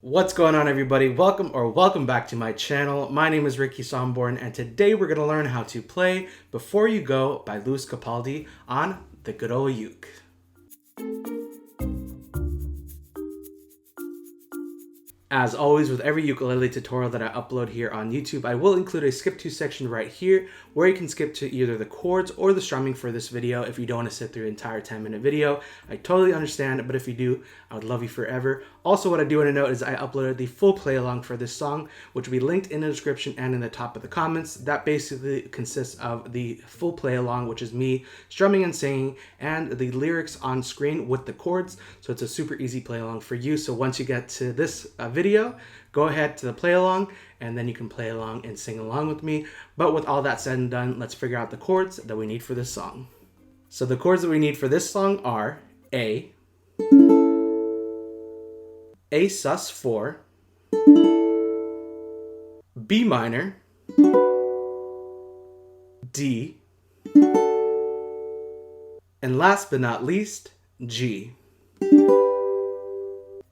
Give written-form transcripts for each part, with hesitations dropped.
What's going on, everybody? Welcome back to my channel. My name is Ricky Somborn, and today we're going to learn how to play Before You Go by Capaldi on the good old uke. As always, with every ukulele tutorial that I upload here on YouTube, I will include a skip to section right here where you can skip to either the chords or the strumming for this video if you don't want to sit through the entire 10-minute video. I totally understand, but if you do, I would love you forever. Also, what I do want to note is I uploaded the full play along for this song, which will be linked in the description and in the top of the comments. That basically consists of the full play along, which is me strumming and singing, and the lyrics on screen with the chords. So it's a super easy play along for you. So once you get to this video, go ahead to the play along, and then you can play along and sing along with me. But with all that said and done, let's figure out the chords that we need for this song. So the chords that we need for this song are A, Asus4, B minor, D, and last but not least, G.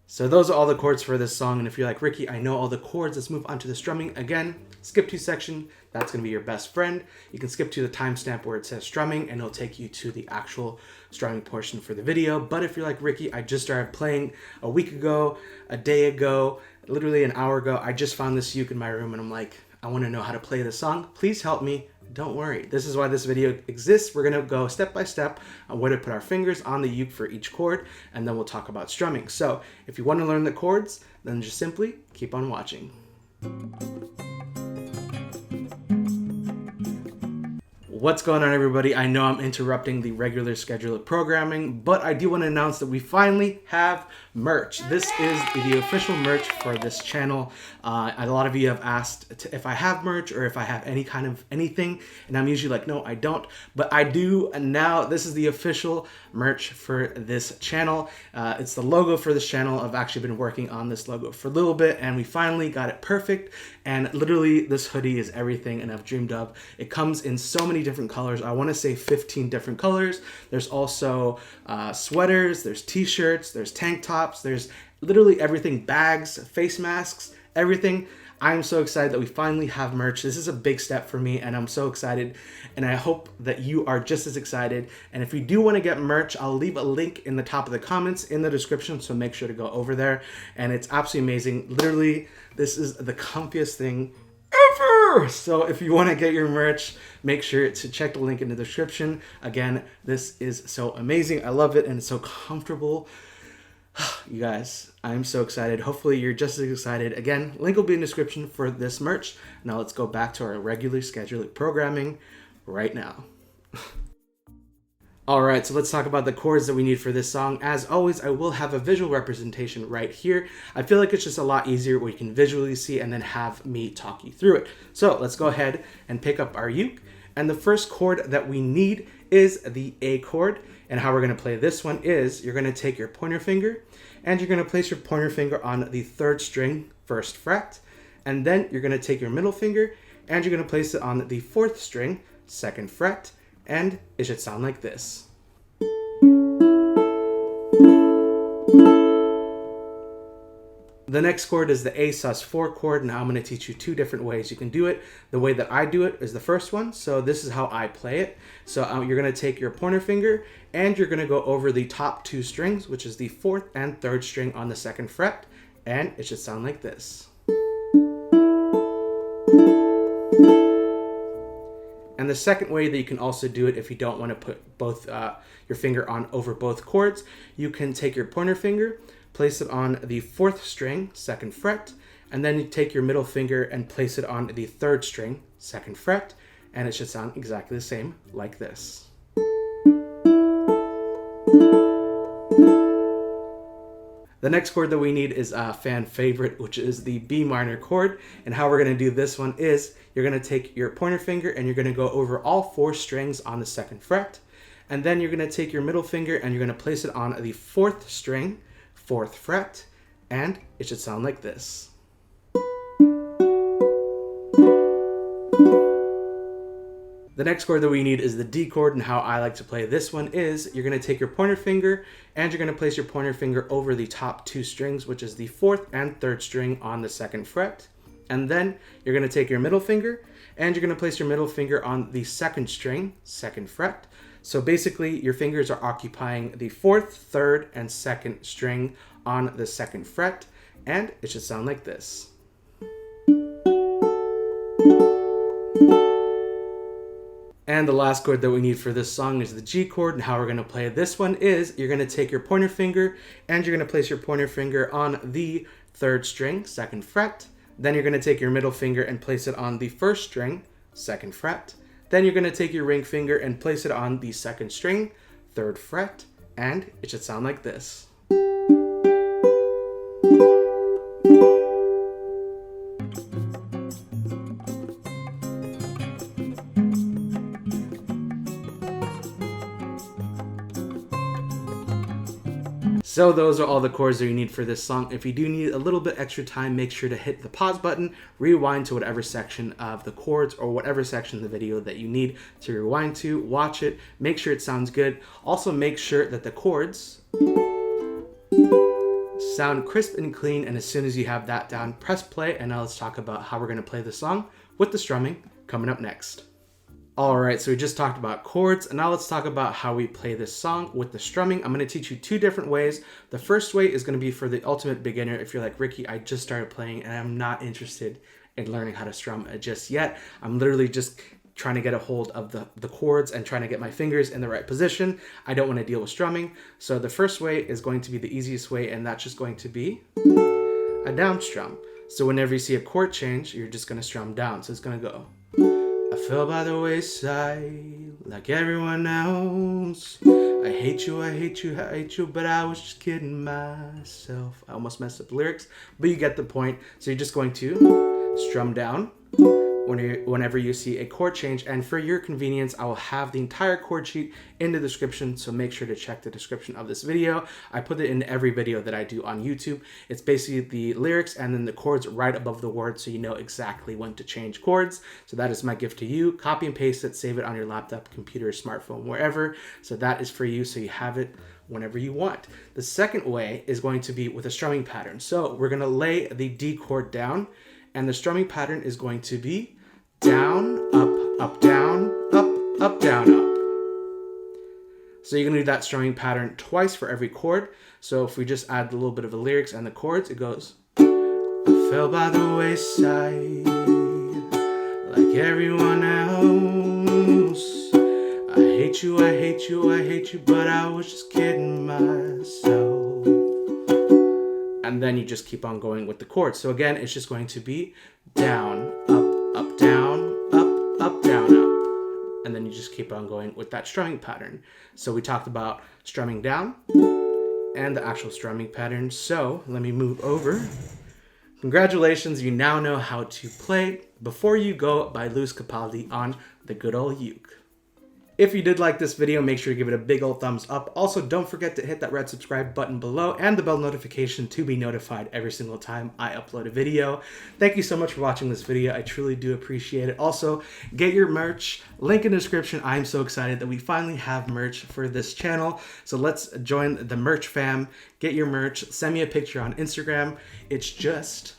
So those are all the chords for this song, and if you're like, Ricky, I know all the chords, let's move on to the strumming. Again, skip to section, that's going to be your best friend. You can skip to the timestamp where it says strumming, and it'll take you to the actual strumming portion for the video. But if you're like, Ricky, I just started playing a week ago, a day ago, literally an hour ago, I just found this uke in my room, and I'm like, I want to know how to play this song. Please help me. Don't worry, this is why this video exists. We're gonna go step by step on where to put our fingers on the uke for each chord, and then we'll talk about strumming. So if you want to learn the chords, then just simply keep on watching. What's going on, everybody? I know I'm interrupting the regular schedule of programming, but I do want to announce that we finally have merch. This is the official merch for this channel. A lot of you have asked if I have merch or if I have any kind of anything, and I'm usually like, no, I don't, but I do now. This is the official merch for this channel. It's the logo for this channel. I've actually been working on this logo for a little bit, and we finally got it perfect. And literally, this hoodie is everything and I've dreamed of. It comes in so many different colors. I want to say 15 different colors. There's also sweaters, there's t-shirts, there's tank tops, there's literally everything, bags, face masks, everything. I'm so excited that we finally have merch. This is a big step for me, and I'm so excited, and I hope that you are just as excited. And if you do want to get merch, I'll leave a link in the top of the comments in the description, so make sure to go over there. And it's absolutely amazing. Literally, this is the comfiest thing ever. So if you want to get your merch, make sure to check the link in the description. Again, this is so amazing. I love it, and it's so comfortable. You guys, I'm so excited. Hopefully you're just as excited. Again, link will be in the description for this merch. Now let's go back to our regularly scheduled programming right now. All right, so let's talk about the chords that we need for this song. As always, I will have a visual representation right here. I feel like it's just a lot easier where you can visually see and then have me talk you through it. So let's go ahead and pick up our uke. And the first chord that we need is the A chord. And how we're going to play this one is you're going to take your pointer finger and you're going to place your pointer finger on the 3rd string, 1st fret. And then you're going to take your middle finger and you're going to place it on the 4th string, 2nd fret. And it should sound like this. The next chord is the Asus4 chord. Now I'm going to teach you 2 different ways you can do it. The way that I do it is the first one. So this is how I play it. So you're going to take your pointer finger and you're going to go over the top 2 strings, which is the 4th and 3rd string on the 2nd fret. And it should sound like this. And the second way that you can also do it, if you don't want to put both your finger on over both chords, you can take your pointer finger, place it on the 4th string, 2nd fret, and then you take your middle finger and place it on the 3rd string, 2nd fret, and it should sound exactly the same like this. The next chord that we need is a fan favorite, which is the B minor chord. And how we're going to do this one is you're going to take your pointer finger and you're going to go over all 4 strings on the 2nd fret. And then you're going to take your middle finger and you're going to place it on the 4th string, 4th fret, and it should sound like this. The next chord that we need is the D chord, and how I like to play this one is you're going to take your pointer finger and you're going to place your pointer finger over the top 2 strings, which is the 4th and 3rd string on the 2nd fret. And then you're going to take your middle finger and you're going to place your middle finger on the 2nd string, 2nd fret. So basically your fingers are occupying the 4th, 3rd, and 2nd string on the 2nd fret, and it should sound like this. And the last chord that we need for this song is the G chord, and how we're going to play this one is you're going to take your pointer finger and you're going to place your pointer finger on the 3rd string, 2nd fret. Then you're going to take your middle finger and place it on the 1st string, 2nd fret. Then you're going to take your ring finger and place it on the 2nd string, 3rd fret, and it should sound like this. So those are all the chords that you need for this song. If you do need a little bit extra time, make sure to hit the pause button, rewind to whatever section of the chords or whatever section of the video that you need to rewind to, watch it, make sure it sounds good. Also make sure that the chords sound crisp and clean, and as soon as you have that down, press play, and now let's talk about how we're going to play the song with the strumming coming up next. Alright, so we just talked about chords, and now let's talk about how we play this song with the strumming. I'm going to teach you 2 different ways. The first way is going to be for the ultimate beginner. If you're like, Ricky, I just started playing and I'm not interested in learning how to strum just yet. I'm literally just trying to get a hold of the chords and trying to get my fingers in the right position. I don't want to deal with strumming. So the first way is going to be the easiest way, and that's just going to be a down strum. So whenever you see a chord change, you're just going to strum down. So it's going to go, I fell by the wayside like everyone else. I hate you, I hate you, I hate you, but I was just kidding myself. I almost messed up the lyrics, but you get the point. So you're just going to strum down whenever you see a chord change. And for your convenience, I will have the entire chord sheet in the description, so make sure to check the description of this video. I put it in every video that I do on YouTube. It's basically the lyrics and then the chords right above the words, so you know exactly when to change chords. So that is my gift to you. Copy and paste it, save it on your laptop, computer, smartphone, wherever. So that is for you, so you have it whenever you want. The second way is going to be with a strumming pattern. So we're going to lay the D chord down, and the strumming pattern is going to be down, up, down, up, down, up. So you're going to do that strumming pattern twice for every chord. So if we just add a little bit of the lyrics and the chords, it goes, I fell by the wayside like everyone else. I hate you, I hate you, I hate you, but I was just kidding myself. And then you just keep on going with the chords. So again, it's just going to be down, up, down, up, down, up. And then you just keep on going with that strumming pattern. So we talked about strumming down and the actual strumming pattern. So let me move over. Congratulations, you now know how to play Before You Go by Capaldi on the good old uke. If you did like this video, make sure to give it a big old thumbs up. Also, don't forget to hit that red subscribe button below and the bell notification to be notified every single time I upload a video. Thank you so much for watching this video. I truly do appreciate it. Also, get your merch. Link in the description. I'm so excited that we finally have merch for this channel. So let's join the merch fam. Get your merch. Send me a picture on Instagram. It's just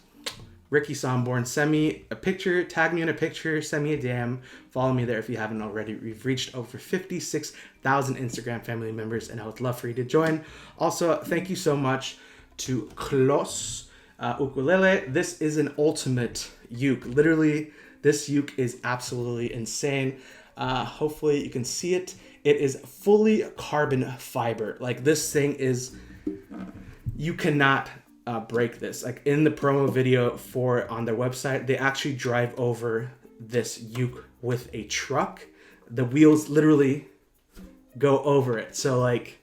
Ricky Somborn. Send me a picture, tag me in a picture, send me a DM. Follow me there if you haven't already. We've reached over 56,000 Instagram family members, and I would love for you to join. Also, thank you so much to KLOS Ukulele. This is an ultimate uke. Literally, this uke is absolutely insane. Hopefully you can see it. It is fully carbon fiber. Like, this thing is, you cannot break this. Like, in the promo video on their website, they actually drive over this uke with a truck. The wheels literally go over it. So like,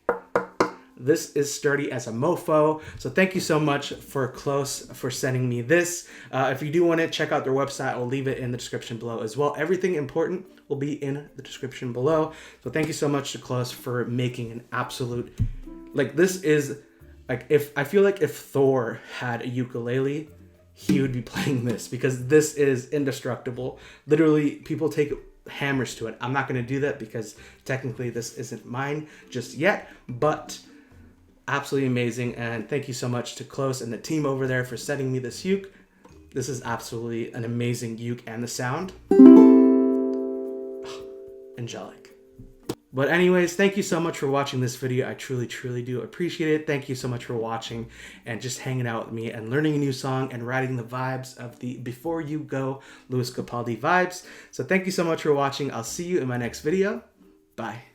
this is sturdy as a mofo. So thank you so much for KLOS for sending me this. If you do want to check out their website, I'll leave it in the description below as well. Everything important will be in the description below. So thank you so much to KLOS for making an absolute, like, this is like, I feel like if Thor had a ukulele, he would be playing this, because this is indestructible. Literally, people take hammers to it. I'm not going to do that because technically this isn't mine just yet, but absolutely amazing. And thank you so much to KLOS and the team over there for sending me this uke. This is absolutely an amazing uke, and the sound, angelic. But anyways, thank you so much for watching this video. I truly, truly do appreciate it. Thank you so much for watching and just hanging out with me and learning a new song and riding the vibes of the Before You Go Louis Capaldi vibes. So thank you so much for watching. I'll see you in my next video. Bye.